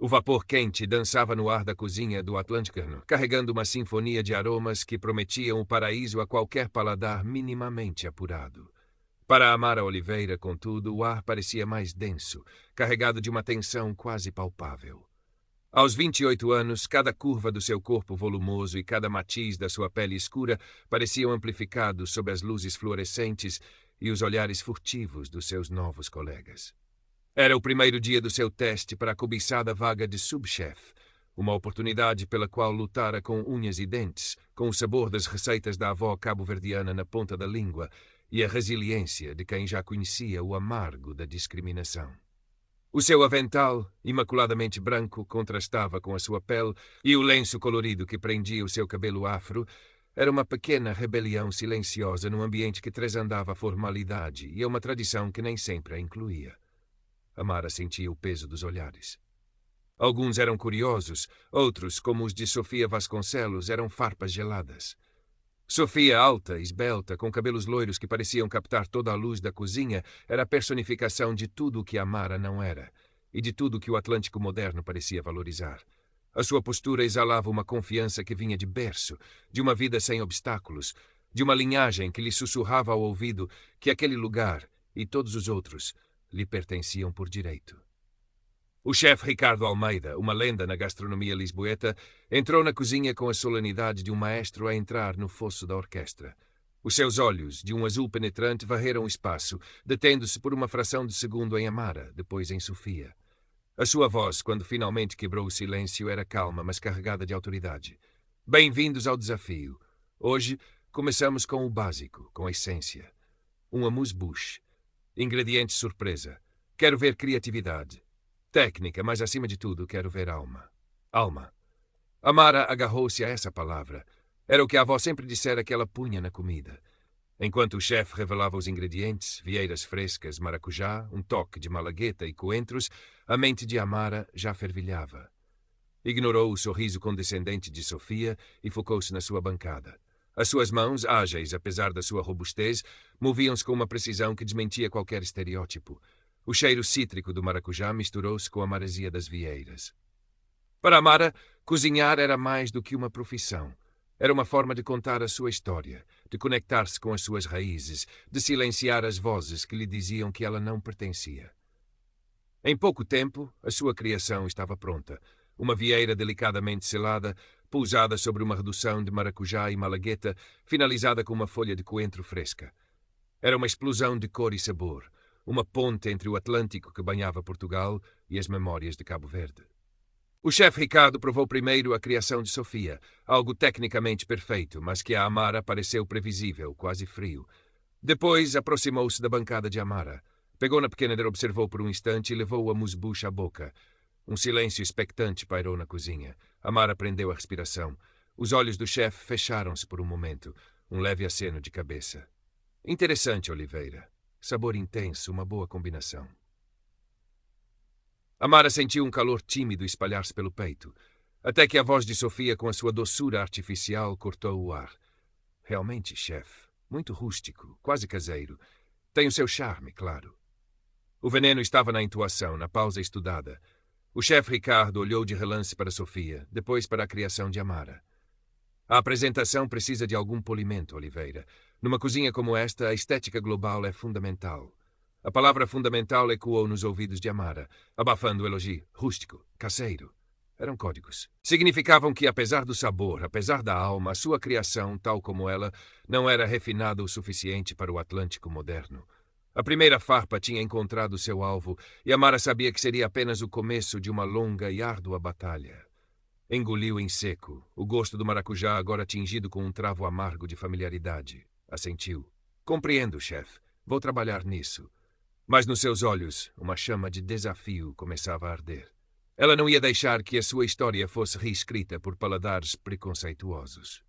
O vapor quente dançava no ar da cozinha do Atlântico, carregando uma sinfonia de aromas que prometiam o paraíso a qualquer paladar minimamente apurado. Para Amara Oliveira, contudo, o ar parecia mais denso, carregado de uma tensão quase palpável. Aos 28 anos, cada curva do seu corpo volumoso e cada matiz da sua pele escura pareciam amplificados sob as luzes fluorescentes e os olhares furtivos dos seus novos colegas. Era o primeiro dia do seu teste para a cobiçada vaga de subchefe, uma oportunidade pela qual lutara com unhas e dentes, com o sabor das receitas da avó cabo-verdiana na ponta da língua e a resiliência de quem já conhecia o amargo da discriminação. O seu avental, imaculadamente branco, contrastava com a sua pele e o lenço colorido que prendia o seu cabelo afro era uma pequena rebelião silenciosa num ambiente que tresandava a formalidade e a uma tradição que nem sempre a incluía. Amara sentia o peso dos olhares. Alguns eram curiosos, outros, como os de Sofia Vasconcelos, eram farpas geladas. Sofia, alta, esbelta, com cabelos loiros que pareciam captar toda a luz da cozinha, era a personificação de tudo o que Amara não era, e de tudo o que o Atlântico moderno parecia valorizar. A sua postura exalava uma confiança que vinha de berço, de uma vida sem obstáculos, de uma linhagem que lhe sussurrava ao ouvido que aquele lugar, e todos os outros, lhe pertenciam por direito. O chefe Ricardo Almeida, uma lenda na gastronomia lisboeta, entrou na cozinha com a solenidade de um maestro a entrar no fosso da orquestra. Os seus olhos, de um azul penetrante, varreram o espaço, detendo-se por uma fração de segundo em Amara, depois em Sofia. A sua voz, quando finalmente quebrou o silêncio, era calma, mas carregada de autoridade. Bem-vindos ao desafio. Hoje, começamos com o básico, com a essência. Um amuse-bouche. Ingredientes surpresa. Quero ver criatividade. Técnica, mas acima de tudo quero ver alma. Alma. Amara agarrou-se a essa palavra. Era o que a avó sempre dissera que ela punha na comida. Enquanto o chefe revelava os ingredientes, vieiras frescas, maracujá, um toque de malagueta e coentros, a mente de Amara já fervilhava. Ignorou o sorriso condescendente de Sofia e focou-se na sua bancada. As suas mãos, ágeis apesar da sua robustez, moviam-se com uma precisão que desmentia qualquer estereótipo. O cheiro cítrico do maracujá misturou-se com a maresia das vieiras. Para Amara, cozinhar era mais do que uma profissão. Era uma forma de contar a sua história, de conectar-se com as suas raízes, de silenciar as vozes que lhe diziam que ela não pertencia. Em pouco tempo, a sua criação estava pronta. Uma vieira delicadamente selada, pousada sobre uma redução de maracujá e malagueta, finalizada com uma folha de coentro fresca. Era uma explosão de cor e sabor, uma ponte entre o Atlântico que banhava Portugal e as memórias de Cabo Verde. O chefe Ricardo provou primeiro a criação de Sofia, algo tecnicamente perfeito, mas que a Amara pareceu previsível, quase frio. Depois aproximou-se da bancada de Amara. Pegou na pequena e observou por um instante e levou o amuse-bouche à boca. Um silêncio expectante pairou na cozinha. Amara prendeu a respiração. Os olhos do chefe fecharam-se por um momento. Um leve aceno de cabeça. Interessante, Oliveira. Sabor intenso, uma boa combinação. Amara sentiu um calor tímido espalhar-se pelo peito, até que a voz de Sofia, com a sua doçura artificial, cortou o ar. Realmente, chefe, muito rústico, quase caseiro. Tem o seu charme, claro. O veneno estava na entoação, na pausa estudada. O chefe Ricardo olhou de relance para Sofia, depois para a criação de Amara. A apresentação precisa de algum polimento, Oliveira. Numa cozinha como esta, a estética global é fundamental. A palavra fundamental ecoou nos ouvidos de Amara, abafando o elogio. Rústico, caseiro. Eram códigos. Significavam que, apesar do sabor, apesar da alma, a sua criação, tal como ela, não era refinada o suficiente para o Atlântico moderno. A primeira farpa tinha encontrado seu alvo, e Amara sabia que seria apenas o começo de uma longa e árdua batalha. Engoliu em seco, o gosto do maracujá agora tingido com um travo amargo de familiaridade. Assentiu. Compreendo, chefe. Vou trabalhar nisso. Mas nos seus olhos, uma chama de desafio começava a arder. Ela não ia deixar que a sua história fosse reescrita por paladares preconceituosos.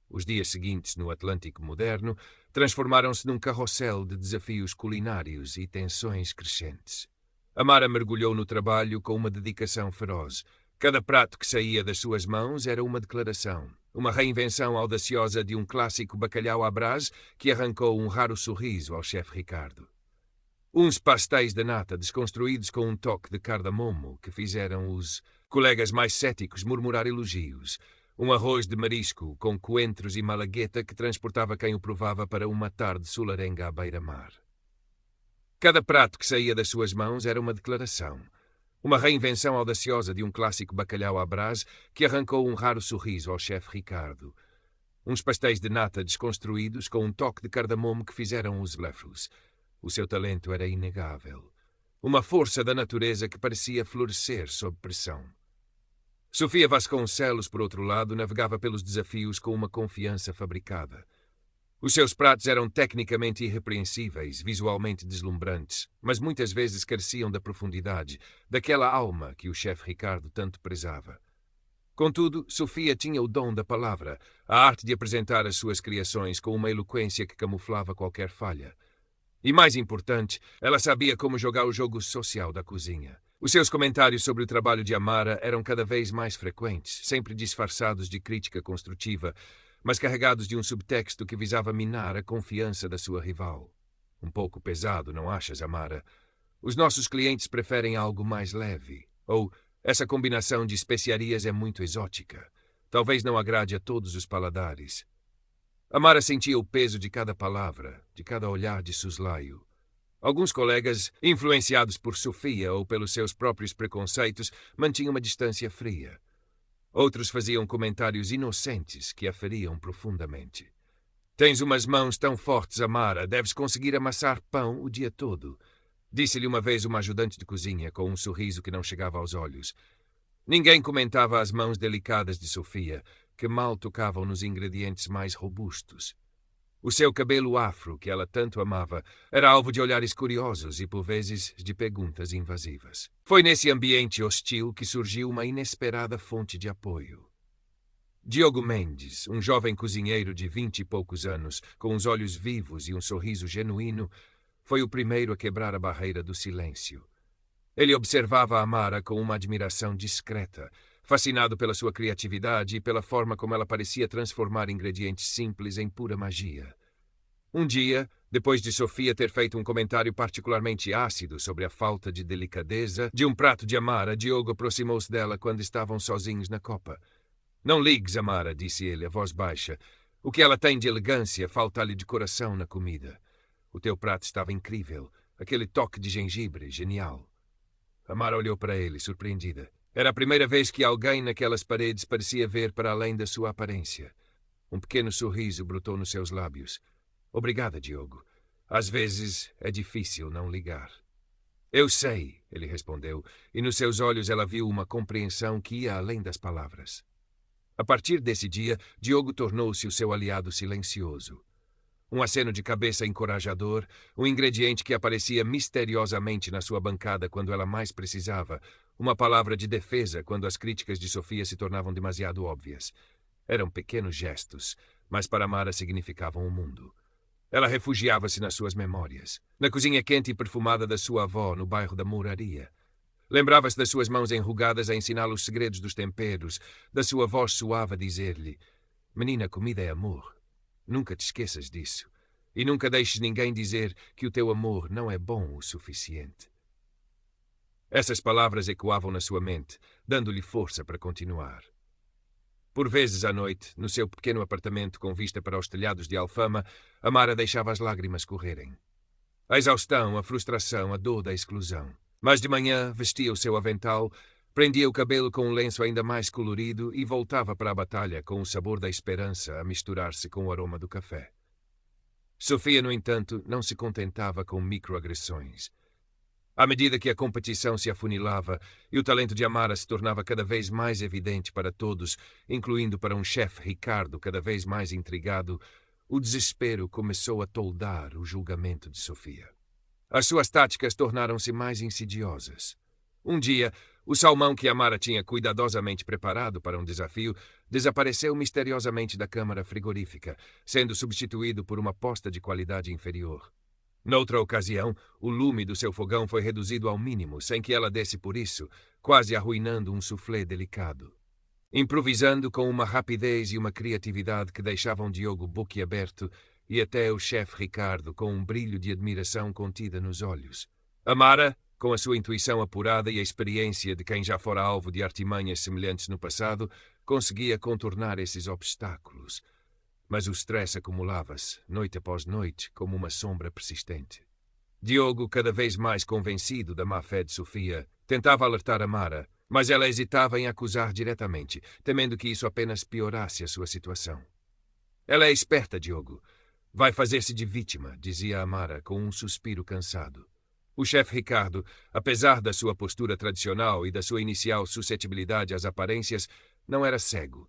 Os dias seguintes no Atlântico moderno transformaram-se num carrossel de desafios culinários e tensões crescentes. Amara mergulhou no trabalho com uma dedicação feroz. Cada prato que saía das suas mãos era uma declaração, uma reinvenção audaciosa de um clássico bacalhau à brás que arrancou um raro sorriso ao chefe Ricardo. Uns pastéis de nata desconstruídos com um toque de cardamomo que fizeram os colegas mais céticos murmurar elogios. Um arroz de marisco com coentros e malagueta que transportava quem o provava para uma tarde solarenga à beira-mar. Cada prato que saía das suas mãos era uma declaração. Uma reinvenção audaciosa de um clássico bacalhau à brás que arrancou um raro sorriso ao chefe Ricardo. Uns pastéis de nata desconstruídos com um toque de cardamomo que fizeram os blefos. O seu talento era inegável. Uma força da natureza que parecia florescer sob pressão. Sofia Vasconcelos, por outro lado, navegava pelos desafios com uma confiança fabricada. Os seus pratos eram tecnicamente irrepreensíveis, visualmente deslumbrantes, mas muitas vezes careciam da profundidade, daquela alma que o chefe Ricardo tanto prezava. Contudo, Sofia tinha o dom da palavra, a arte de apresentar as suas criações com uma eloquência que camuflava qualquer falha. E mais importante, ela sabia como jogar o jogo social da cozinha. Os seus comentários sobre o trabalho de Amara eram cada vez mais frequentes, sempre disfarçados de crítica construtiva, mas carregados de um subtexto que visava minar a confiança da sua rival. Um pouco pesado, não achas, Amara? Os nossos clientes preferem algo mais leve. Ou, essa combinação de especiarias é muito exótica. Talvez não agrade a todos os paladares. Amara sentia o peso de cada palavra, de cada olhar de soslaio. Alguns colegas, influenciados por Sofia ou pelos seus próprios preconceitos, mantinham uma distância fria. Outros faziam comentários inocentes que a feriam profundamente. Tens umas mãos tão fortes, Amara, deves conseguir amassar pão o dia todo. Disse-lhe uma vez uma ajudante de cozinha, com um sorriso que não chegava aos olhos. Ninguém comentava as mãos delicadas de Sofia, que mal tocavam nos ingredientes mais robustos. O seu cabelo afro, que ela tanto amava, era alvo de olhares curiosos e, por vezes, de perguntas invasivas. Foi nesse ambiente hostil que surgiu uma inesperada fonte de apoio. Diogo Mendes, um jovem cozinheiro de 20 e poucos anos, com os olhos vivos e um sorriso genuíno, foi o primeiro a quebrar a barreira do silêncio. Ele observava a Amara com uma admiração discreta, fascinado pela sua criatividade e pela forma como ela parecia transformar ingredientes simples em pura magia. Um dia, depois de Sofia ter feito um comentário particularmente ácido sobre a falta de delicadeza de um prato de Amara, Diogo aproximou-se dela quando estavam sozinhos na copa. Não ligues, Amara, disse ele, a voz baixa. O que ela tem de elegância falta-lhe de coração na comida. O teu prato estava incrível. Aquele toque de gengibre, genial. Amara olhou para ele, surpreendida. Era a primeira vez que alguém naquelas paredes parecia ver para além da sua aparência. Um pequeno sorriso brotou nos seus lábios. Obrigada, Diogo. Às vezes é difícil não ligar. Eu sei, ele respondeu, e nos seus olhos ela viu uma compreensão que ia além das palavras. A partir desse dia, Diogo tornou-se o seu aliado silencioso. Um aceno de cabeça encorajador, um ingrediente que aparecia misteriosamente na sua bancada quando ela mais precisava, uma palavra de defesa quando as críticas de Sofia se tornavam demasiado óbvias. Eram pequenos gestos, mas para Amara significavam o mundo. Ela refugiava-se nas suas memórias, na cozinha quente e perfumada da sua avó, no bairro da Mouraria. Lembrava-se das suas mãos enrugadas a ensiná-lo os segredos dos temperos, da sua voz suave a dizer-lhe: Menina, comida é amor. Nunca te esqueças disso. E nunca deixes ninguém dizer que o teu amor não é bom o suficiente. Essas palavras ecoavam na sua mente, dando-lhe força para continuar. Por vezes à noite, no seu pequeno apartamento com vista para os telhados de Alfama, Amara deixava as lágrimas correrem. A exaustão, a frustração, a dor da exclusão. Mas de manhã vestia o seu avental, prendia o cabelo com um lenço ainda mais colorido e voltava para a batalha com o sabor da esperança a misturar-se com o aroma do café. Sofia, no entanto, não se contentava com microagressões. À medida que a competição se afunilava e o talento de Amara se tornava cada vez mais evidente para todos, incluindo para um chefe Ricardo cada vez mais intrigado, o desespero começou a toldar o julgamento de Sofia. As suas táticas tornaram-se mais insidiosas. Um dia, o salmão que Amara tinha cuidadosamente preparado para um desafio desapareceu misteriosamente da câmara frigorífica, sendo substituído por uma posta de qualidade inferior. Noutra ocasião, o lume do seu fogão foi reduzido ao mínimo, sem que ela desse por isso, quase arruinando um soufflé delicado. Improvisando com uma rapidez e uma criatividade que deixavam Diogo boquiaberto, e até o chefe Ricardo com um brilho de admiração contida nos olhos. Amara, com a sua intuição apurada e a experiência de quem já fora alvo de artimanhas semelhantes no passado, conseguia contornar esses obstáculos. Mas o stress acumulava-se, noite após noite, como uma sombra persistente. Diogo, cada vez mais convencido da má-fé de Sofia, tentava alertar Amara, mas ela hesitava em acusar diretamente, temendo que isso apenas piorasse a sua situação. Ela é esperta, Diogo. Vai fazer-se de vítima, dizia Amara com um suspiro cansado. O chefe Ricardo, apesar da sua postura tradicional e da sua inicial suscetibilidade às aparências, não era cego.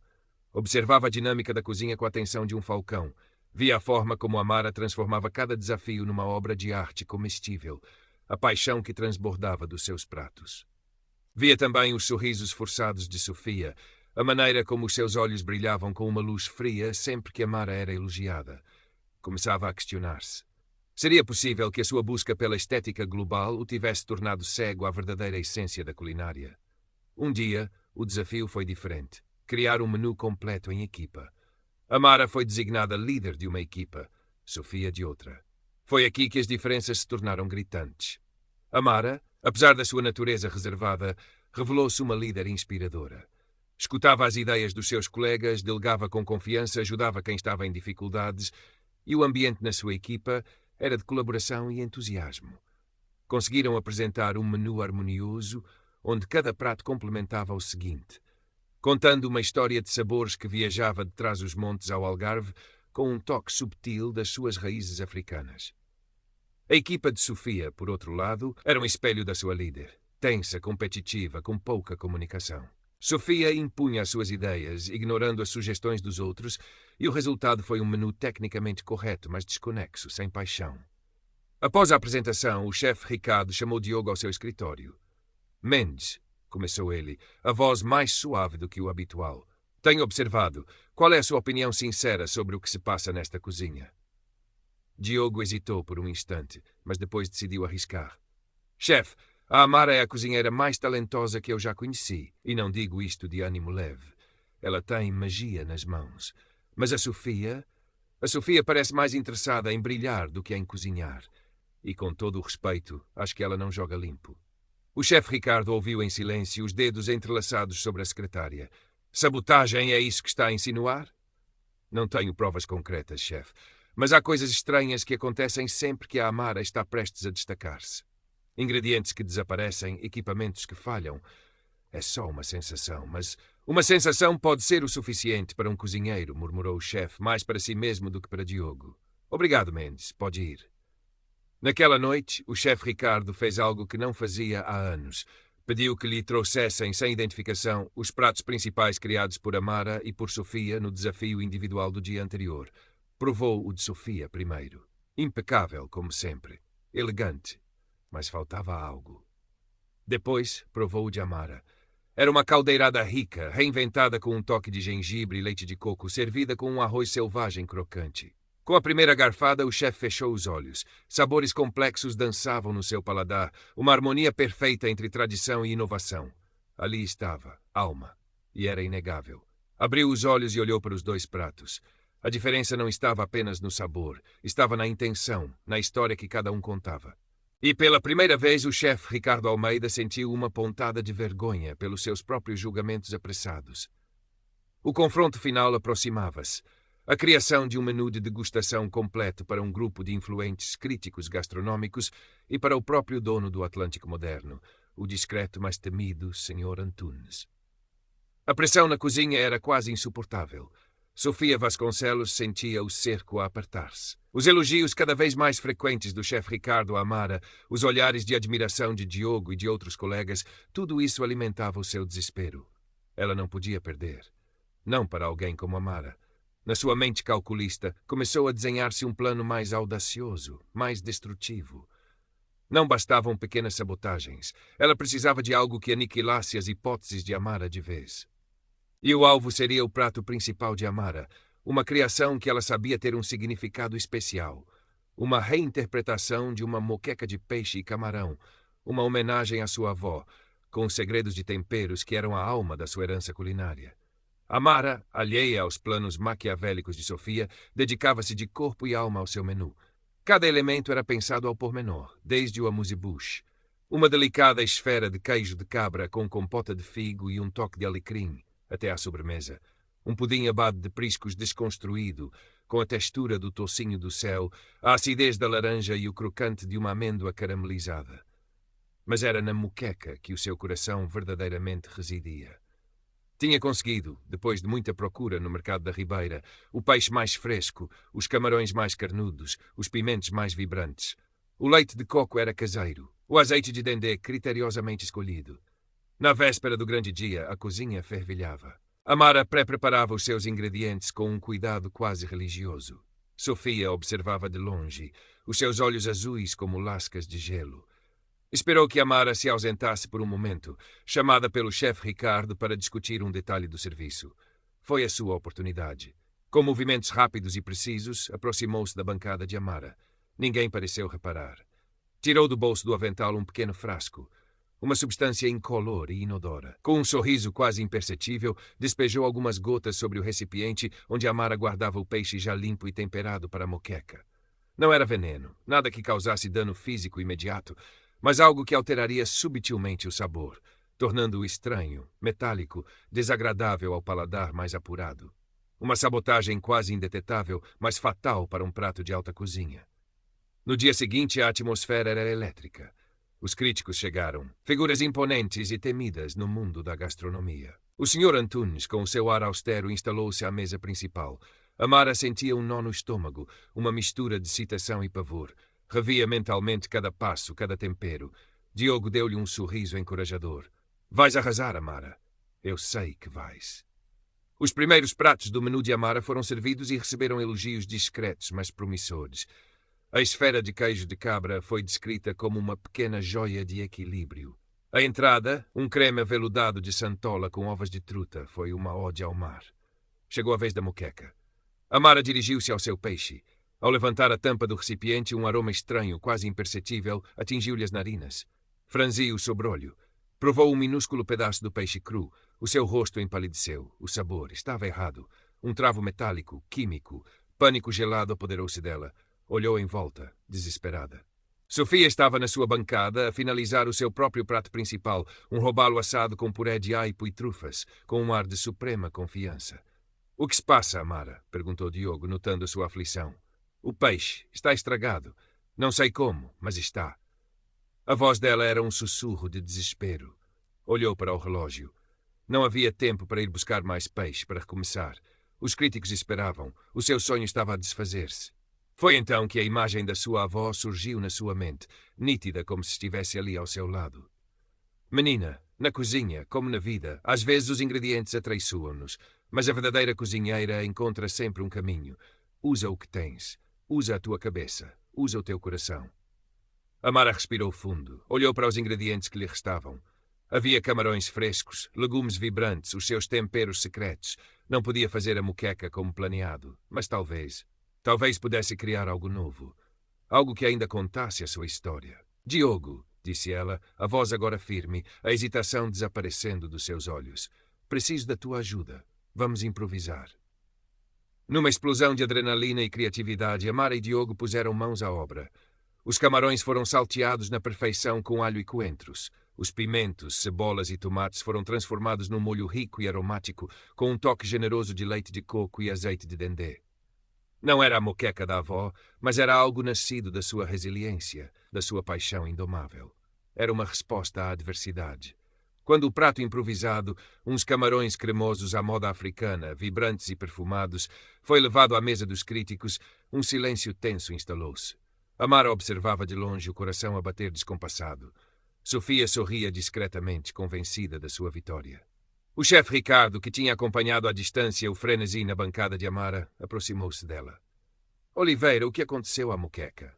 Observava a dinâmica da cozinha com a atenção de um falcão. Via a forma como Amara transformava cada desafio numa obra de arte comestível, a paixão que transbordava dos seus pratos. Via também os sorrisos forçados de Sofia, a maneira como os seus olhos brilhavam com uma luz fria sempre que Amara era elogiada. Começava a questionar-se. Seria possível que a sua busca pela estética global o tivesse tornado cego à verdadeira essência da culinária? Um dia, o desafio foi diferente. Criar um menu completo em equipa. Amara foi designada líder de uma equipa, Sofia de outra. Foi aqui que as diferenças se tornaram gritantes. Amara, apesar da sua natureza reservada, revelou-se uma líder inspiradora. Escutava as ideias dos seus colegas, delegava com confiança, ajudava quem estava em dificuldades, e o ambiente na sua equipa era de colaboração e entusiasmo. Conseguiram apresentar um menu harmonioso, onde cada prato complementava o seguinte, contando uma história de sabores que viajava de trás-os-montes ao Algarve com um toque subtil das suas raízes africanas. A equipa de Sofia, por outro lado, era um espelho da sua líder, tensa, competitiva, com pouca comunicação. Sofia impunha as suas ideias, ignorando as sugestões dos outros, e o resultado foi um menu tecnicamente correto, mas desconexo, sem paixão. Após a apresentação, o chefe Ricardo chamou Diogo ao seu escritório. Mendes, começou ele, a voz mais suave do que o habitual. Tenho observado. Qual é a sua opinião sincera sobre o que se passa nesta cozinha? Diogo hesitou por um instante, mas depois decidiu arriscar. Chefe, a Amara é a cozinheira mais talentosa que eu já conheci, e não digo isto de ânimo leve. Ela tem magia nas mãos. Mas a Sofia parece mais interessada em brilhar do que em cozinhar. E com todo o respeito, acho que ela não joga limpo. O chefe Ricardo ouviu em silêncio, os dedos entrelaçados sobre a secretária. Sabotagem é isso que está a insinuar? Não tenho provas concretas, chefe, mas há coisas estranhas que acontecem sempre que a Amara está prestes a destacar-se. Ingredientes que desaparecem, equipamentos que falham. É só uma sensação, mas uma sensação pode ser o suficiente para um cozinheiro, murmurou o chefe, mais para si mesmo do que para Diogo. Obrigado, Mendes, pode ir. Naquela noite, o chefe Ricardo fez algo que não fazia há anos. Pediu que lhe trouxessem, sem identificação, os pratos principais criados por Amara e por Sofia no desafio individual do dia anterior. Provou o de Sofia primeiro. Impecável, como sempre. Elegante. Mas faltava algo. Depois, provou o de Amara. Era uma caldeirada rica, reinventada com um toque de gengibre e leite de coco, servida com um arroz selvagem crocante. Com a primeira garfada, o chefe fechou os olhos. Sabores complexos dançavam no seu paladar, uma harmonia perfeita entre tradição e inovação. Ali estava, alma, e era inegável. Abriu os olhos e olhou para os dois pratos. A diferença não estava apenas no sabor, estava na intenção, na história que cada um contava. E pela primeira vez o chefe Ricardo Almeida sentiu uma pontada de vergonha pelos seus próprios julgamentos apressados. O confronto final aproximava-se. A criação de um menu de degustação completo para um grupo de influentes críticos gastronómicos e para o próprio dono do Atlântico moderno, o discreto mas temido Sr. Antunes. A pressão na cozinha era quase insuportável. Sofia Vasconcelos sentia o cerco a apertar-se. Os elogios cada vez mais frequentes do chefe Ricardo à Amara, os olhares de admiração de Diogo e de outros colegas, tudo isso alimentava o seu desespero. Ela não podia perder. Não para alguém como Amara. Na sua mente calculista, começou a desenhar-se um plano mais audacioso, mais destrutivo. Não bastavam pequenas sabotagens. Ela precisava de algo que aniquilasse as hipóteses de Amara de vez. E o alvo seria o prato principal de Amara, uma criação que ela sabia ter um significado especial. Uma reinterpretação de uma moqueca de peixe e camarão, uma homenagem à sua avó, com os segredos de temperos que eram a alma da sua herança culinária. Amara, alheia aos planos maquiavélicos de Sofia, dedicava-se de corpo e alma ao seu menu. Cada elemento era pensado ao pormenor, desde o amuse-bouche. Uma delicada esfera de queijo de cabra com compota de figo e um toque de alecrim, até à sobremesa. Um pudim abado de priscos desconstruído, com a textura do toucinho do céu, a acidez da laranja e o crocante de uma amêndoa caramelizada. Mas era na moqueca que o seu coração verdadeiramente residia. Tinha conseguido, depois de muita procura no mercado da Ribeira, o peixe mais fresco, os camarões mais carnudos, os pimentos mais vibrantes. O leite de coco era caseiro, o azeite de dendê criteriosamente escolhido. Na véspera do grande dia, a cozinha fervilhava. Amara pré-preparava os seus ingredientes com um cuidado quase religioso. Sofia observava de longe, os seus olhos azuis como lascas de gelo. Esperou que Amara se ausentasse por um momento, chamada pelo chefe Ricardo para discutir um detalhe do serviço. Foi a sua oportunidade. Com movimentos rápidos e precisos, aproximou-se da bancada de Amara. Ninguém pareceu reparar. Tirou do bolso do avental um pequeno frasco. Uma substância incolor e inodora. Com um sorriso quase imperceptível, despejou algumas gotas sobre o recipiente onde Amara guardava o peixe já limpo e temperado para a moqueca. Não era veneno, nada que causasse dano físico imediato, mas algo que alteraria subtilmente o sabor, tornando-o estranho, metálico, desagradável ao paladar mais apurado. Uma sabotagem quase indetetável, mas fatal para um prato de alta cozinha. No dia seguinte, a atmosfera era elétrica. Os críticos chegaram, figuras imponentes e temidas no mundo da gastronomia. O Sr. Antunes, com o seu ar austero, instalou-se à mesa principal. Amara sentia um nó no estômago, uma mistura de excitação e pavor. Revia mentalmente cada passo, cada tempero. Diogo deu-lhe um sorriso encorajador. Vais arrasar, Amara. Eu sei que vais. Os primeiros pratos do menu de Amara foram servidos e receberam elogios discretos, mas promissores. A esfera de queijo de cabra foi descrita como uma pequena joia de equilíbrio. A entrada, um creme aveludado de santola com ovas de truta, foi uma ode ao mar. Chegou a vez da moqueca. Amara dirigiu-se ao seu peixe. Ao levantar a tampa do recipiente, um aroma estranho, quase imperceptível, atingiu-lhe as narinas. Franziu o sobrolho. Provou um minúsculo pedaço do peixe cru. O seu rosto empalideceu. O sabor estava errado. Um travo metálico, químico. Pânico gelado apoderou-se dela. Olhou em volta, desesperada. Sofia estava na sua bancada a finalizar o seu próprio prato principal, um robalo assado com puré de aipo e trufas, com um ar de suprema confiança. — O que se passa, Amara? — perguntou Diogo, notando sua aflição. — O peixe está estragado. Não sei como, mas está. A voz dela era um sussurro de desespero. Olhou para o relógio. Não havia tempo para ir buscar mais peixe, para recomeçar. Os críticos esperavam. O seu sonho estava a desfazer-se. Foi então que a imagem da sua avó surgiu na sua mente, nítida como se estivesse ali ao seu lado. Menina, na cozinha, como na vida, às vezes os ingredientes atraiçoam-nos, mas a verdadeira cozinheira encontra sempre um caminho. Usa o que tens. Usa a tua cabeça. Usa o teu coração. Amara respirou fundo. Olhou para os ingredientes que lhe restavam. Havia camarões frescos, legumes vibrantes, os seus temperos secretos. Não podia fazer a moqueca como planeado, mas Talvez pudesse criar algo novo. Algo que ainda contasse a sua história. Diogo, disse ela, a voz agora firme, a hesitação desaparecendo dos seus olhos. Preciso da tua ajuda. Vamos improvisar. Numa explosão de adrenalina e criatividade, Amara e Diogo puseram mãos à obra. Os camarões foram salteados na perfeição com alho e coentros. Os pimentos, cebolas e tomates foram transformados num molho rico e aromático, com um toque generoso de leite de coco e azeite de dendê. Não era a moqueca da avó, mas era algo nascido da sua resiliência, da sua paixão indomável. Era uma resposta à adversidade. Quando o prato improvisado, uns camarões cremosos à moda africana, vibrantes e perfumados, foi levado à mesa dos críticos, um silêncio tenso instalou-se. Amara observava de longe o coração a bater descompassado. Sofia sorria discretamente, convencida da sua vitória. O chefe Ricardo, que tinha acompanhado à distância o frenesi na bancada de Amara, aproximou-se dela. — Oliveira, o que aconteceu à moqueca?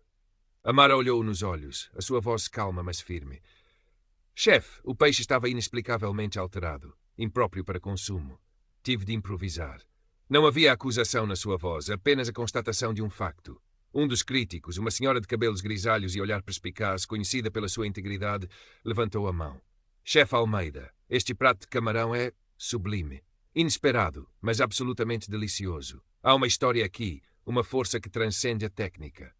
Amara olhou-o nos olhos, a sua voz calma, mas firme. — Chefe, o peixe estava inexplicavelmente alterado, impróprio para consumo. Tive de improvisar. Não havia acusação na sua voz, apenas a constatação de um facto. Um dos críticos, uma senhora de cabelos grisalhos e olhar perspicaz, conhecida pela sua integridade, levantou a mão. — Chefe Almeida, este prato de camarão é sublime. Inesperado, mas absolutamente delicioso. Há uma história aqui, uma força que transcende a técnica.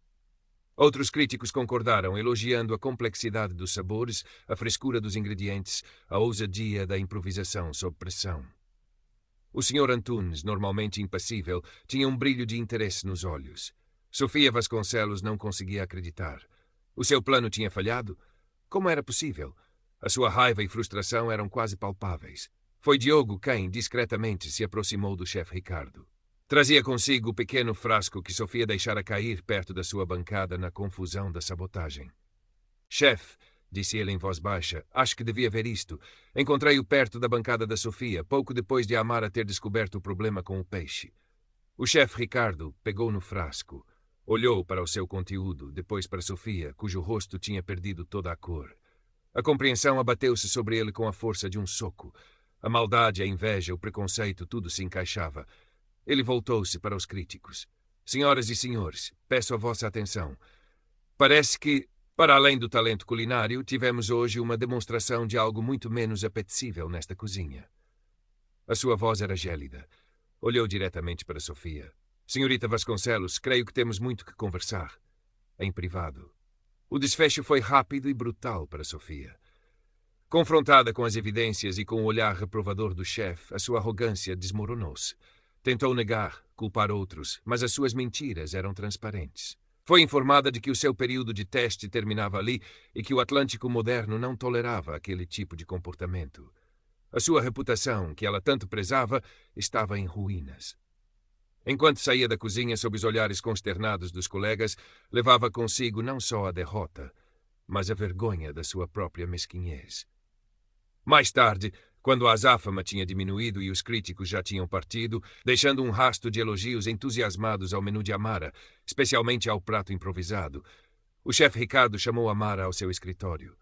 Outros críticos concordaram, elogiando a complexidade dos sabores, a frescura dos ingredientes, a ousadia da improvisação sob pressão. O Sr. Antunes, normalmente impassível, tinha um brilho de interesse nos olhos. Sofia Vasconcelos não conseguia acreditar. O seu plano tinha falhado? Como era possível? A sua raiva e frustração eram quase palpáveis. Foi Diogo quem, discretamente, se aproximou do chefe Ricardo. Trazia consigo o pequeno frasco que Sofia deixara cair perto da sua bancada na confusão da sabotagem. Chefe, disse ele em voz baixa, acho que devia ver isto. Encontrei-o perto da bancada da Sofia, pouco depois de Amara ter descoberto o problema com o peixe. O chefe Ricardo pegou no frasco. Olhou para o seu conteúdo, depois para Sofia, cujo rosto tinha perdido toda a cor. A compreensão abateu-se sobre ele com a força de um soco. A maldade, a inveja, o preconceito, tudo se encaixava. Ele voltou-se para os críticos. Senhoras e senhores, peço a vossa atenção. Parece que, para além do talento culinário, tivemos hoje uma demonstração de algo muito menos apetecível nesta cozinha. A sua voz era gélida. Olhou diretamente para Sofia. Senhorita Vasconcelos, creio que temos muito que conversar. Em privado. O desfecho foi rápido e brutal para Sofia. Confrontada com as evidências e com o olhar reprovador do chefe, a sua arrogância desmoronou-se. Tentou negar, culpar outros, mas as suas mentiras eram transparentes. Foi informada de que o seu período de teste terminava ali e que o Atlântico moderno não tolerava aquele tipo de comportamento. A sua reputação, que ela tanto prezava, estava em ruínas. Enquanto saía da cozinha sob os olhares consternados dos colegas, levava consigo não só a derrota, mas a vergonha da sua própria mesquinhez. Mais tarde, quando a azáfama tinha diminuído e os críticos já tinham partido, deixando um rasto de elogios entusiasmados ao menu de Amara, especialmente ao prato improvisado, o chefe Ricardo chamou Amara ao seu escritório.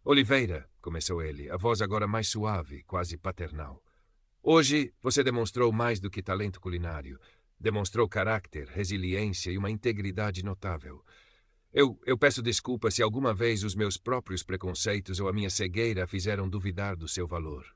Oliveira, começou ele, a voz agora mais suave, quase paternal. Hoje você demonstrou mais do que talento culinário. Demonstrou caráter, resiliência e uma integridade notável. Eu peço desculpa se alguma vez os meus próprios preconceitos ou a minha cegueira a fizeram duvidar do seu valor.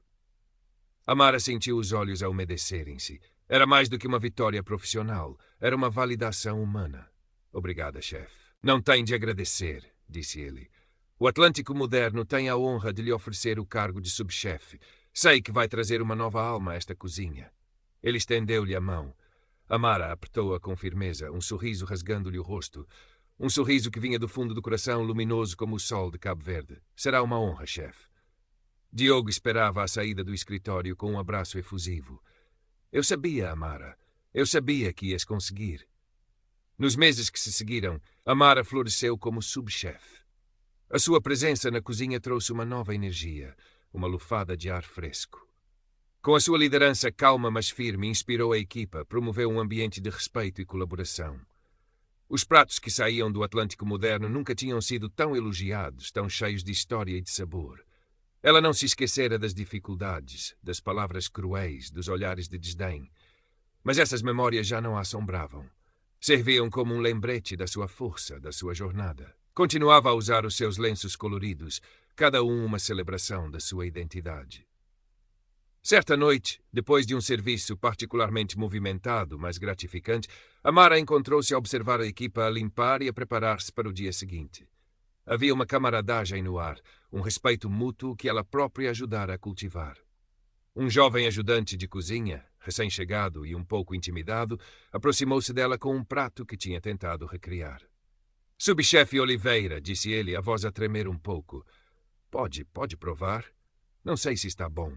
Amara sentiu os olhos a umedecerem-se. Era mais do que uma vitória profissional. Era uma validação humana. Obrigada, chefe. Não tem de agradecer, disse ele. O Atlântico moderno tem a honra de lhe oferecer o cargo de subchefe. Sei que vai trazer uma nova alma a esta cozinha. Ele estendeu-lhe a mão. Amara apertou-a com firmeza, um sorriso rasgando-lhe o rosto. Um sorriso que vinha do fundo do coração, luminoso como o sol de Cabo Verde. Será uma honra, chefe. Diogo esperava a saída do escritório com um abraço efusivo. Eu sabia, Amara. Eu sabia que ias conseguir. Nos meses que se seguiram, Amara floresceu como subchefe. A sua presença na cozinha trouxe uma nova energia, uma lufada de ar fresco. Com a sua liderança calma mas firme, inspirou a equipa, promoveu um ambiente de respeito e colaboração. Os pratos que saíam do Atlântico moderno nunca tinham sido tão elogiados, tão cheios de história e de sabor. Ela não se esquecera das dificuldades, das palavras cruéis, dos olhares de desdém. Mas essas memórias já não a assombravam. Serviam como um lembrete da sua força, da sua jornada. Continuava a usar os seus lenços coloridos, cada um uma celebração da sua identidade. Certa noite, depois de um serviço particularmente movimentado, mas gratificante, Amara encontrou-se a observar a equipa a limpar e a preparar-se para o dia seguinte. Havia uma camaradagem no ar, um respeito mútuo que ela própria ajudara a cultivar. Um jovem ajudante de cozinha, recém-chegado e um pouco intimidado, aproximou-se dela com um prato que tinha tentado recriar. Subchefe Oliveira, disse ele, a voz a tremer um pouco. Pode provar? Não sei se está bom.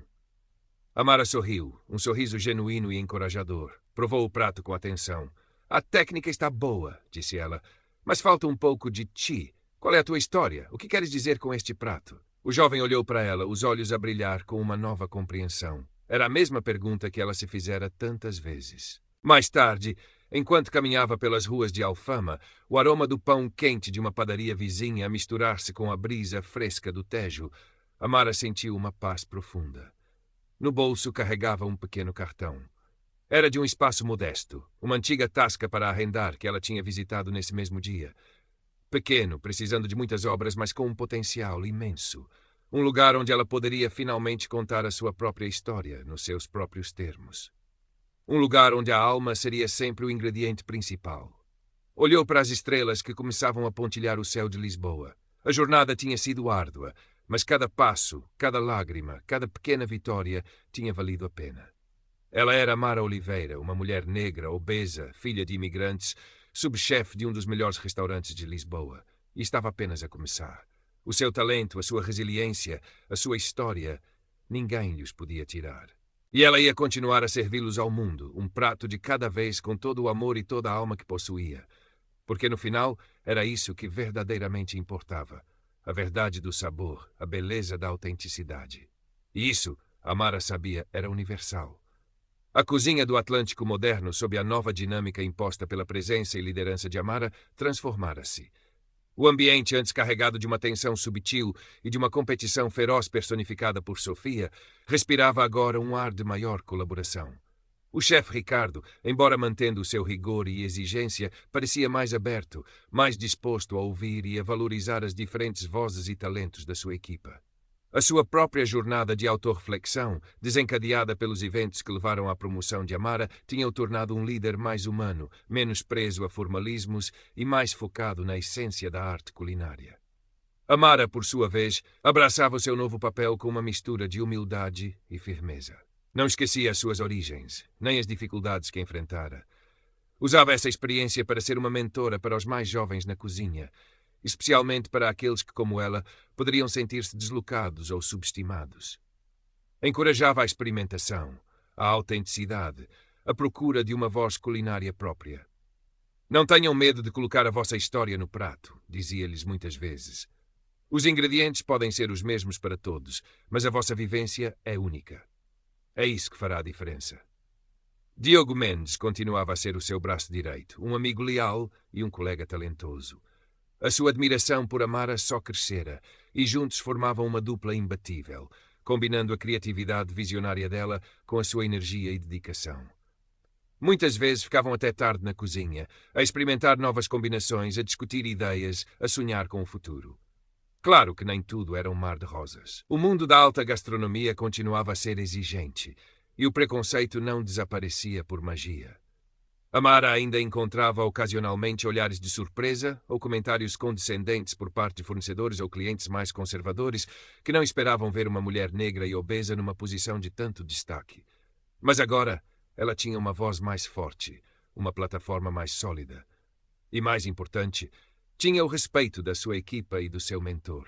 Amara sorriu, um sorriso genuíno e encorajador. Provou o prato com atenção. A técnica está boa, disse ela, mas falta um pouco de ti. Qual é a tua história? O que queres dizer com este prato? O jovem olhou para ela, os olhos a brilhar com uma nova compreensão. Era a mesma pergunta que ela se fizera tantas vezes. Mais tarde, enquanto caminhava pelas ruas de Alfama, o aroma do pão quente de uma padaria vizinha a misturar-se com a brisa fresca do Tejo, Amara sentiu uma paz profunda. No bolso carregava um pequeno cartão. Era de um espaço modesto, uma antiga tasca para arrendar que ela tinha visitado nesse mesmo dia. Pequeno, precisando de muitas obras, mas com um potencial imenso. Um lugar onde ela poderia finalmente contar a sua própria história, nos seus próprios termos. Um lugar onde a alma seria sempre o ingrediente principal. Olhou para as estrelas que começavam a pontilhar o céu de Lisboa. A jornada tinha sido árdua, mas cada passo, cada lágrima, cada pequena vitória tinha valido a pena. Ela era Amara Oliveira, uma mulher negra, obesa, filha de imigrantes, subchefe de um dos melhores restaurantes de Lisboa, e estava apenas a começar. O seu talento, a sua resiliência, a sua história, ninguém lhes podia tirar. E ela ia continuar a servi-los ao mundo, um prato de cada vez com todo o amor e toda a alma que possuía. Porque no final era isso que verdadeiramente importava. A verdade do sabor, a beleza da autenticidade. E isso, Amara sabia, era universal. A cozinha do Atlântico moderno, sob a nova dinâmica imposta pela presença e liderança de Amara, transformara-se. O ambiente, antes carregado de uma tensão subtil e de uma competição feroz personificada por Sofia, respirava agora um ar de maior colaboração. O chefe Ricardo, embora mantendo o seu rigor e exigência, parecia mais aberto, mais disposto a ouvir e a valorizar as diferentes vozes e talentos da sua equipa. A sua própria jornada de autorreflexão, desencadeada pelos eventos que levaram à promoção de Amara, tinha o tornado um líder mais humano, menos preso a formalismos e mais focado na essência da arte culinária. Amara, por sua vez, abraçava o seu novo papel com uma mistura de humildade e firmeza. Não esquecia as suas origens, nem as dificuldades que enfrentara. Usava essa experiência para ser uma mentora para os mais jovens na cozinha, especialmente para aqueles que, como ela, poderiam sentir-se deslocados ou subestimados. Encorajava a experimentação, a autenticidade, a procura de uma voz culinária própria. Não tenham medo de colocar a vossa história no prato, dizia-lhes muitas vezes. Os ingredientes podem ser os mesmos para todos, mas a vossa vivência é única. É isso que fará a diferença. Diogo Mendes continuava a ser o seu braço direito, um amigo leal e um colega talentoso. A sua admiração por Amara só crescera, e juntos formavam uma dupla imbatível, combinando a criatividade visionária dela com a sua energia e dedicação. Muitas vezes ficavam até tarde na cozinha, a experimentar novas combinações, a discutir ideias, a sonhar com o futuro. Claro que nem tudo era um mar de rosas. O mundo da alta gastronomia continuava a ser exigente, e o preconceito não desaparecia por magia. Amara ainda encontrava ocasionalmente olhares de surpresa ou comentários condescendentes por parte de fornecedores ou clientes mais conservadores que não esperavam ver uma mulher negra e obesa numa posição de tanto destaque. Mas agora ela tinha uma voz mais forte, uma plataforma mais sólida. E, mais importante, tinha o respeito da sua equipa e do seu mentor.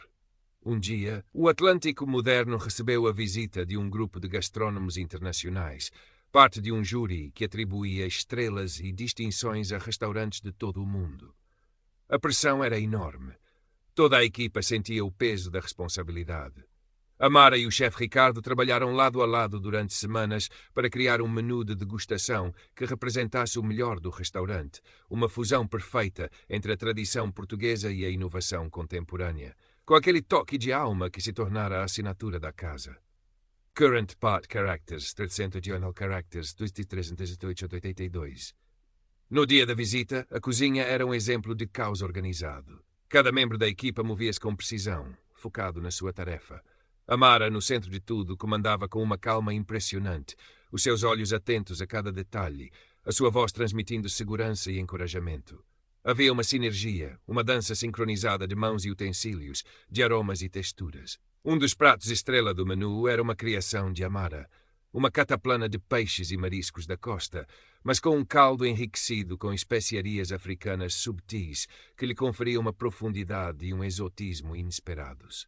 Um dia, o Atlântico moderno recebeu a visita de um grupo de gastrônomos internacionais, parte de um júri que atribuía estrelas e distinções a restaurantes de todo o mundo. A pressão era enorme. Toda a equipa sentia o peso da responsabilidade. Amara e o chefe Ricardo trabalharam lado a lado durante semanas para criar um menu de degustação que representasse o melhor do restaurante, uma fusão perfeita entre a tradição portuguesa e a inovação contemporânea, com aquele toque de alma que se tornara a assinatura da casa. Current Part Characters, 300 Characters, 2382. No dia da visita, a cozinha era um exemplo de caos organizado. Cada membro da equipa movia-se com precisão, focado na sua tarefa. Amara, no centro de tudo, comandava com uma calma impressionante, os seus olhos atentos a cada detalhe, a sua voz transmitindo segurança e encorajamento. Havia uma sinergia, uma dança sincronizada de mãos e utensílios, de aromas e texturas. Um dos pratos estrela do menu era uma criação de Amara, uma cataplana de peixes e mariscos da costa, mas com um caldo enriquecido com especiarias africanas subtis que lhe conferiam uma profundidade e um exotismo inesperados.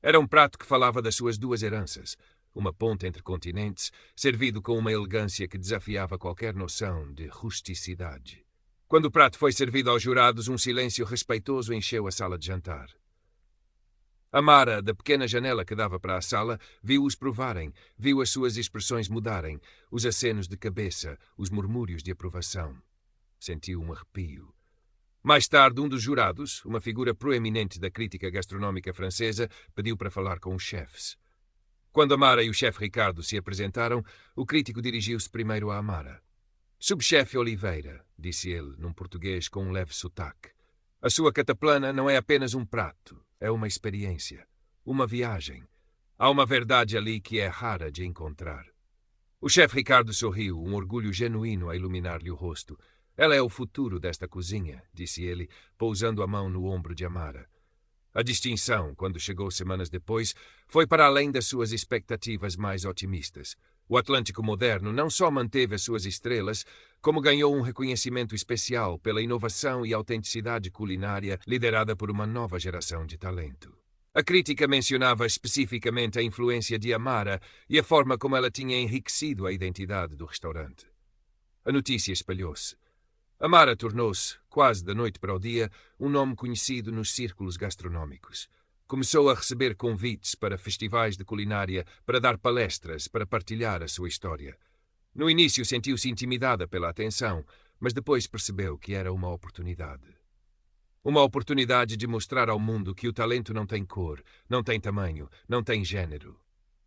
Era um prato que falava das suas duas heranças, uma ponte entre continentes, servido com uma elegância que desafiava qualquer noção de rusticidade. Quando o prato foi servido aos jurados, um silêncio respeitoso encheu a sala de jantar. Amara, da pequena janela que dava para a sala, viu-os provarem, viu as suas expressões mudarem, os acenos de cabeça, os murmúrios de aprovação. Sentiu um arrepio. Mais tarde, um dos jurados, uma figura proeminente da crítica gastronómica francesa, pediu para falar com os chefes. Quando Amara e o chefe Ricardo se apresentaram, o crítico dirigiu-se primeiro a Amara. Subchefe Oliveira, disse ele, num português com um leve sotaque. A sua cataplana não é apenas um prato, é uma experiência. uma viagem. Há uma verdade ali que é rara de encontrar. O chefe Ricardo sorriu, um orgulho genuíno a iluminar-lhe o rosto. Ela é o futuro desta cozinha, disse ele, pousando a mão no ombro de Amara. A distinção, quando chegou semanas depois, foi para além das suas expectativas mais otimistas. O Atlântico Moderno não só manteve as suas estrelas, como ganhou um reconhecimento especial pela inovação e autenticidade culinária liderada por uma nova geração de talento. A crítica mencionava especificamente a influência de Amara e a forma como ela tinha enriquecido a identidade do restaurante. A notícia espalhou-se. Amara tornou-se, quase da noite para o dia, um nome conhecido nos círculos gastronómicos. Começou a receber convites para festivais de culinária, para dar palestras, para partilhar a sua história. No início sentiu-se intimidada pela atenção, mas depois percebeu que era uma oportunidade. Uma oportunidade de mostrar ao mundo que o talento não tem cor, não tem tamanho, não tem gênero.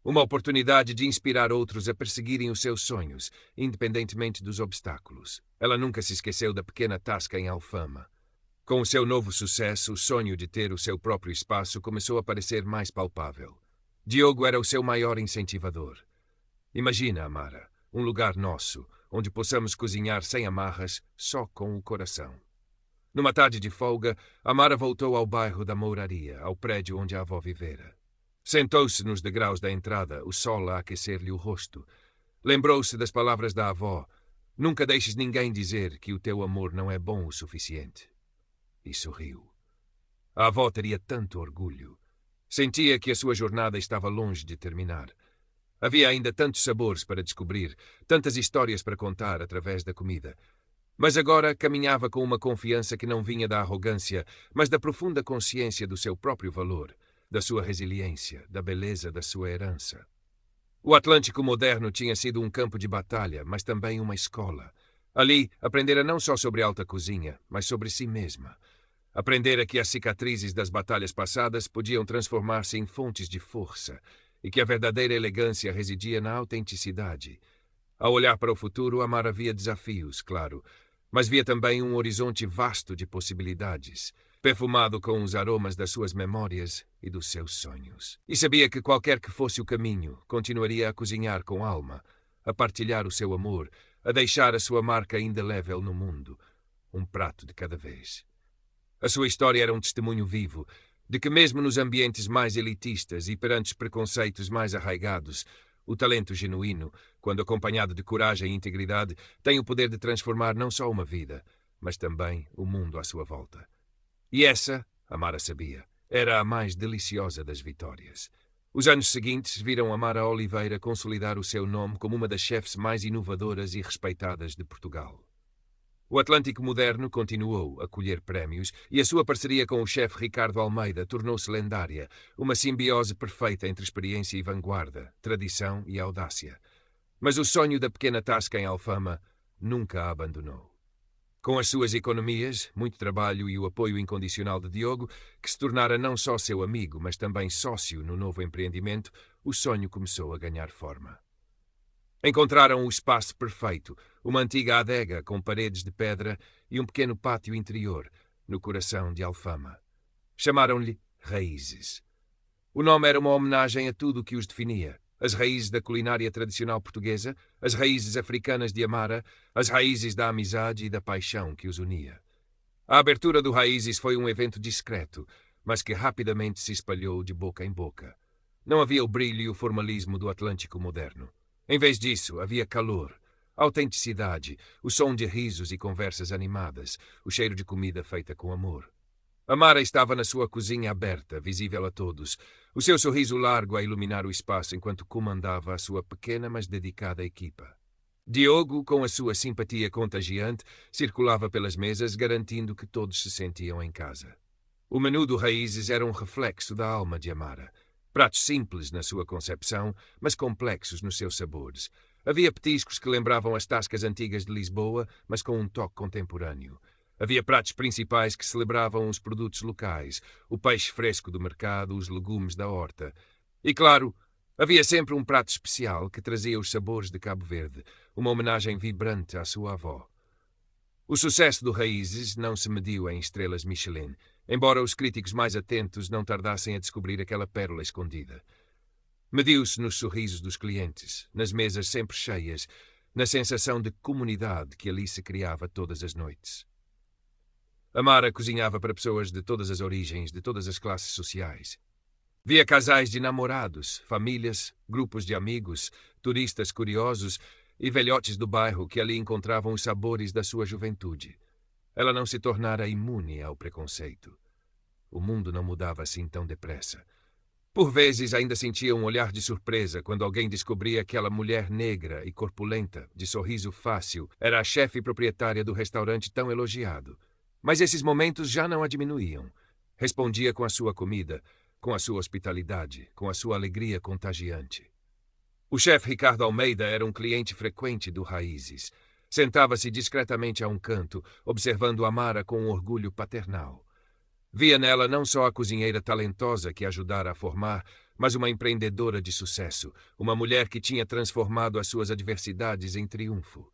Uma oportunidade de inspirar outros a perseguirem os seus sonhos, independentemente dos obstáculos. Ela nunca se esqueceu da pequena tasca em Alfama. Com o seu novo sucesso, o sonho de ter o seu próprio espaço começou a parecer mais palpável. Diogo era o seu maior incentivador. Imagina, Amara, um lugar nosso, onde possamos cozinhar sem amarras, só com o coração. Numa tarde de folga, Amara voltou ao bairro da Mouraria, ao prédio onde a avó vivera. Sentou-se nos degraus da entrada, o sol a aquecer-lhe o rosto. Lembrou-se das palavras da avó: "Nunca deixes ninguém dizer que o teu amor não é bom o suficiente." E sorriu. A avó teria tanto orgulho. Sentia que a sua jornada estava longe de terminar. Havia ainda tantos sabores para descobrir, tantas histórias para contar através da comida. Mas agora caminhava com uma confiança que não vinha da arrogância, mas da profunda consciência do seu próprio valor, da sua resiliência, da beleza da sua herança. O Atlântico Moderno tinha sido um campo de batalha, mas também uma escola. Ali, aprendera não só sobre alta cozinha, mas sobre si mesma. Aprendera que as cicatrizes das batalhas passadas podiam transformar-se em fontes de força, e que a verdadeira elegância residia na autenticidade. Ao olhar para o futuro, Amara via desafios, claro, mas via também um horizonte vasto de possibilidades, perfumado com os aromas das suas memórias e dos seus sonhos. E sabia que qualquer que fosse o caminho, continuaria a cozinhar com alma, a partilhar o seu amor, a deixar a sua marca indelével no mundo, um prato de cada vez. A sua história era um testemunho vivo, de que mesmo nos ambientes mais elitistas e perante os preconceitos mais arraigados, o talento genuíno, quando acompanhado de coragem e integridade, tem o poder de transformar não só uma vida, mas também o mundo à sua volta. E essa, Amara sabia, era a mais deliciosa das vitórias. Os anos seguintes viram Amara Oliveira consolidar o seu nome como uma das chefes mais inovadoras e respeitadas de Portugal. O Atlântico Moderno continuou a colher prémios e a sua parceria com o chefe Ricardo Almeida tornou-se lendária, uma simbiose perfeita entre experiência e vanguarda, tradição e audácia. Mas o sonho da pequena tasca em Alfama nunca a abandonou. Com as suas economias, muito trabalho e o apoio incondicional de Diogo, que se tornara não só seu amigo, mas também sócio no novo empreendimento, o sonho começou a ganhar forma. Encontraram o espaço perfeito, uma antiga adega com paredes de pedra e um pequeno pátio interior, no coração de Alfama. Chamaram-lhe Raízes. O nome era uma homenagem a tudo o que os definia: as raízes da culinária tradicional portuguesa, as raízes africanas de Amara, as raízes da amizade e da paixão que os unia. A abertura do Raízes foi um evento discreto, mas que rapidamente se espalhou de boca em boca. Não havia o brilho e o formalismo do Atlântico Moderno. Em vez disso, havia calor, autenticidade, o som de risos e conversas animadas, o cheiro de comida feita com amor. Amara estava na sua cozinha aberta, visível a todos, o seu sorriso largo a iluminar o espaço enquanto comandava a sua pequena mas dedicada equipa. Diogo, com a sua simpatia contagiante, circulava pelas mesas, garantindo que todos se sentiam em casa. O menu do Raízes era um reflexo da alma de Amara. Pratos simples na sua concepção, mas complexos nos seus sabores. Havia petiscos que lembravam as tascas antigas de Lisboa, mas com um toque contemporâneo. Havia pratos principais que celebravam os produtos locais, o peixe fresco do mercado, os legumes da horta. E, claro, havia sempre um prato especial que trazia os sabores de Cabo Verde, uma homenagem vibrante à sua avó. O sucesso do Raízes não se mediu em estrelas Michelin, embora os críticos mais atentos não tardassem a descobrir aquela pérola escondida. Mediu-se nos sorrisos dos clientes, nas mesas sempre cheias, na sensação de comunidade que ali se criava todas as noites. Amara cozinhava para pessoas de todas as origens, de todas as classes sociais. Via casais de namorados, famílias, grupos de amigos, turistas curiosos e velhotes do bairro que ali encontravam os sabores da sua juventude. Ela não se tornara imune ao preconceito. O mundo não mudava assim tão depressa. Por vezes ainda sentia um olhar de surpresa quando alguém descobria que aquela mulher negra e corpulenta, de sorriso fácil, era a chefe proprietária do restaurante tão elogiado. Mas esses momentos já não a diminuíam. Respondia com a sua comida, com a sua hospitalidade, com a sua alegria contagiante. O chefe Ricardo Almeida era um cliente frequente do Raízes. Sentava-se discretamente a um canto, observando Amara com um orgulho paternal. Via nela não só a cozinheira talentosa que ajudara a formar, mas uma empreendedora de sucesso, uma mulher que tinha transformado as suas adversidades em triunfo.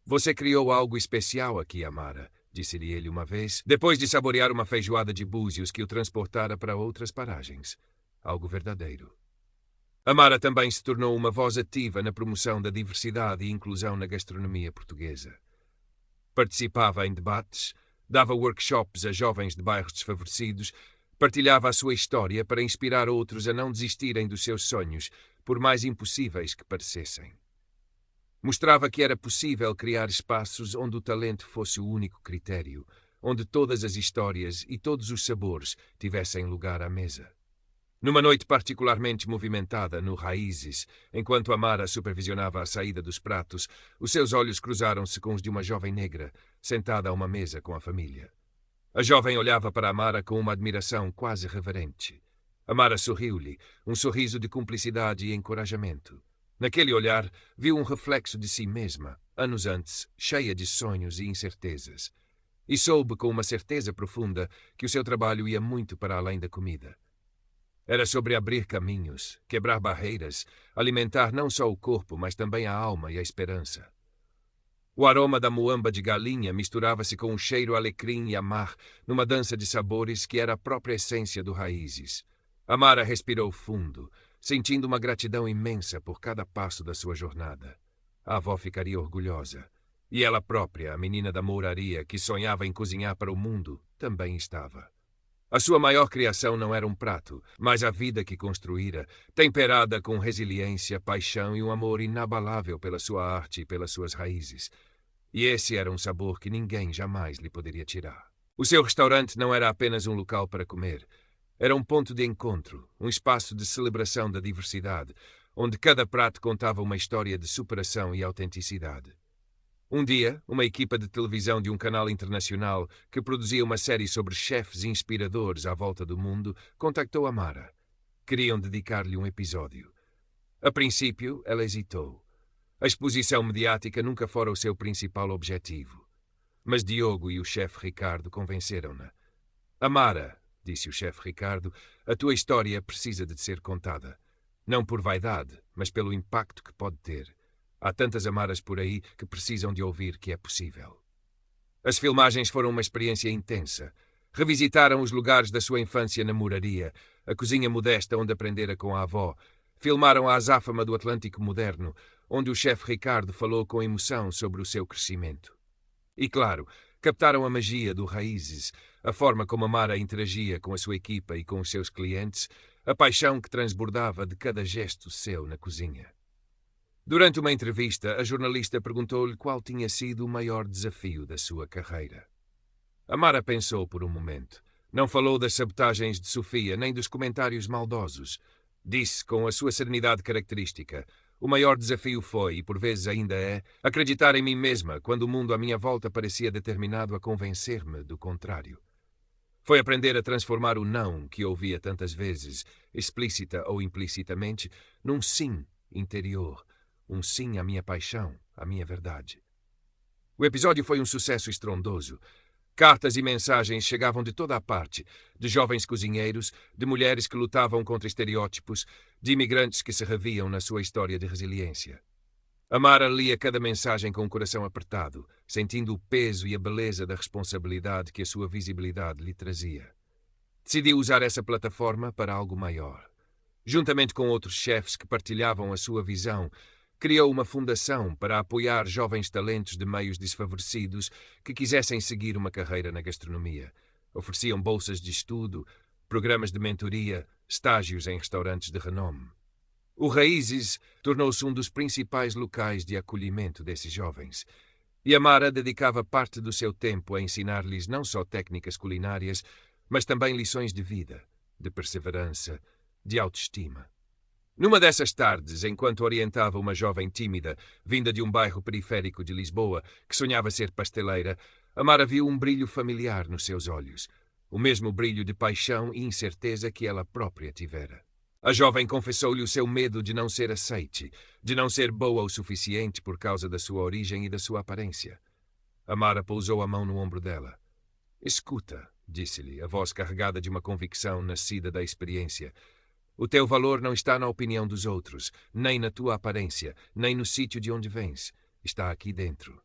Você criou algo especial aqui, Amara, disse-lhe ele uma vez, depois de saborear uma feijoada de búzios que o transportara para outras paragens. Algo verdadeiro. Amara também se tornou uma voz ativa na promoção da diversidade e inclusão na gastronomia portuguesa. Participava em debates, dava workshops a jovens de bairros desfavorecidos, partilhava a sua história para inspirar outros a não desistirem dos seus sonhos, por mais impossíveis que parecessem. Mostrava que era possível criar espaços onde o talento fosse o único critério, onde todas as histórias e todos os sabores tivessem lugar à mesa. Numa noite particularmente movimentada no Raízes, enquanto Amara supervisionava a saída dos pratos, os seus olhos cruzaram-se com os de uma jovem negra, sentada a uma mesa com a família. A jovem olhava para Amara com uma admiração quase reverente. Amara sorriu-lhe, um sorriso de cumplicidade e encorajamento. Naquele olhar, viu um reflexo de si mesma, anos antes, cheia de sonhos e incertezas. E soube com uma certeza profunda que o seu trabalho ia muito para além da comida. Era sobre abrir caminhos, quebrar barreiras, alimentar não só o corpo, mas também a alma e a esperança. O aroma da muamba de galinha misturava-se com o cheiro alecrim e amar, numa dança de sabores que era a própria essência do Raízes. Amara respirou fundo, sentindo uma gratidão imensa por cada passo da sua jornada. A avó ficaria orgulhosa. E ela própria, a menina da mouraria, que sonhava em cozinhar para o mundo, também estava. A sua maior criação não era um prato, mas a vida que construíra, temperada com resiliência, paixão e um amor inabalável pela sua arte e pelas suas raízes. E esse era um sabor que ninguém jamais lhe poderia tirar. O seu restaurante não era apenas um local para comer. Era um ponto de encontro, um espaço de celebração da diversidade, onde cada prato contava uma história de superação e autenticidade. Um dia, uma equipa de televisão de um canal internacional que produzia uma série sobre chefes inspiradores à volta do mundo contactou Amara. Queriam dedicar-lhe um episódio. A princípio, ela hesitou. A exposição mediática nunca fora o seu principal objetivo. Mas Diogo e o chefe Ricardo convenceram-na. Amara, disse o chefe Ricardo, a tua história precisa de ser contada. Não por vaidade, mas pelo impacto que pode ter. Há tantas Amaras por aí que precisam de ouvir que é possível. As filmagens foram uma experiência intensa. Revisitaram os lugares da sua infância na mouraria, a cozinha modesta onde aprendera com a avó. Filmaram a azáfama do Atlântico moderno, onde o chefe Ricardo falou com emoção sobre o seu crescimento. E, claro, captaram a magia do Raízes, a forma como Amara interagia com a sua equipa e com os seus clientes, a paixão que transbordava de cada gesto seu na cozinha. Durante uma entrevista, a jornalista perguntou-lhe qual tinha sido o maior desafio da sua carreira. Amara pensou por um momento. Não falou das sabotagens de Sofia, nem dos comentários maldosos. Disse, com a sua serenidade característica, o maior desafio foi, e por vezes ainda é, acreditar em mim mesma quando o mundo à minha volta parecia determinado a convencer-me do contrário. Foi aprender a transformar o não que ouvia tantas vezes, explícita ou implicitamente, num sim interior. Um sim à minha paixão, à minha verdade. O episódio foi um sucesso estrondoso. Cartas e mensagens chegavam de toda a parte, de jovens cozinheiros, de mulheres que lutavam contra estereótipos, de imigrantes que se reviam na sua história de resiliência. Amara lia cada mensagem com o coração apertado, sentindo o peso e a beleza da responsabilidade que a sua visibilidade lhe trazia. Decidiu usar essa plataforma para algo maior. Juntamente com outros chefes que partilhavam a sua visão, criou uma fundação para apoiar jovens talentos de meios desfavorecidos que quisessem seguir uma carreira na gastronomia. Ofereciam bolsas de estudo, programas de mentoria, estágios em restaurantes de renome. O Raízes tornou-se um dos principais locais de acolhimento desses jovens. E Amara dedicava parte do seu tempo a ensinar-lhes não só técnicas culinárias, mas também lições de vida, de perseverança, de autoestima. Numa dessas tardes, enquanto orientava uma jovem tímida, vinda de um bairro periférico de Lisboa, que sonhava ser pasteleira, Amara viu um brilho familiar nos seus olhos, o mesmo brilho de paixão e incerteza que ela própria tivera. A jovem confessou-lhe o seu medo de não ser aceite, de não ser boa o suficiente por causa da sua origem e da sua aparência. Amara pousou a mão no ombro dela. Escuta, disse-lhe, a voz carregada de uma convicção nascida da experiência. O teu valor não está na opinião dos outros, nem na tua aparência, nem no sítio de onde vens. Está aqui dentro.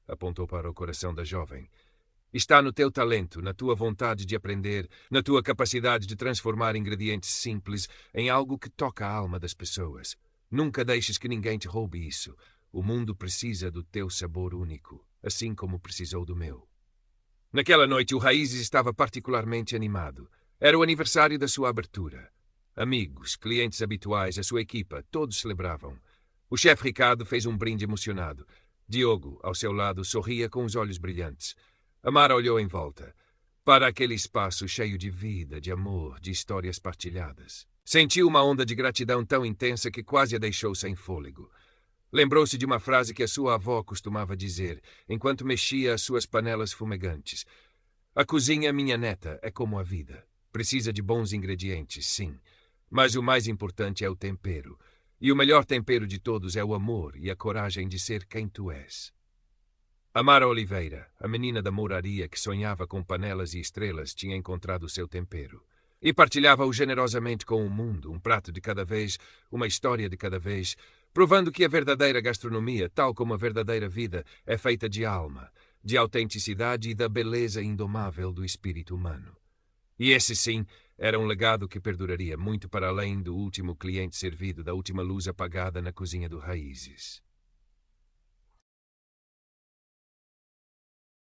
Apontou para o coração da jovem. Está no teu talento, na tua vontade de aprender, na tua capacidade de transformar ingredientes simples em algo que toca a alma das pessoas. Nunca deixes que ninguém te roube isso. O mundo precisa do teu sabor único, assim como precisou do meu. Naquela noite, o Raízes estava particularmente animado. Era o aniversário da sua abertura. Amigos, clientes habituais, a sua equipa, todos celebravam. O chefe Ricardo fez um brinde emocionado. Diogo, ao seu lado, sorria com os olhos brilhantes. Amara olhou em volta, para aquele espaço cheio de vida, de amor, de histórias partilhadas. Sentiu uma onda de gratidão tão intensa que quase a deixou sem fôlego. Lembrou-se de uma frase que a sua avó costumava dizer, enquanto mexia as suas panelas fumegantes. A cozinha, minha neta, é como a vida. Precisa de bons ingredientes, sim. Mas o mais importante é o tempero. E o melhor tempero de todos é o amor e a coragem de ser quem tu és. Amara Oliveira, a menina da mouraria que sonhava com panelas e estrelas, tinha encontrado o seu tempero. E partilhava-o generosamente com o mundo, um prato de cada vez, uma história de cada vez, provando que a verdadeira gastronomia, tal como a verdadeira vida, é feita de alma, de autenticidade e da beleza indomável do espírito humano. E esse, sim, era um legado que perduraria muito para além do último cliente servido, da última luz apagada na cozinha do Raízes.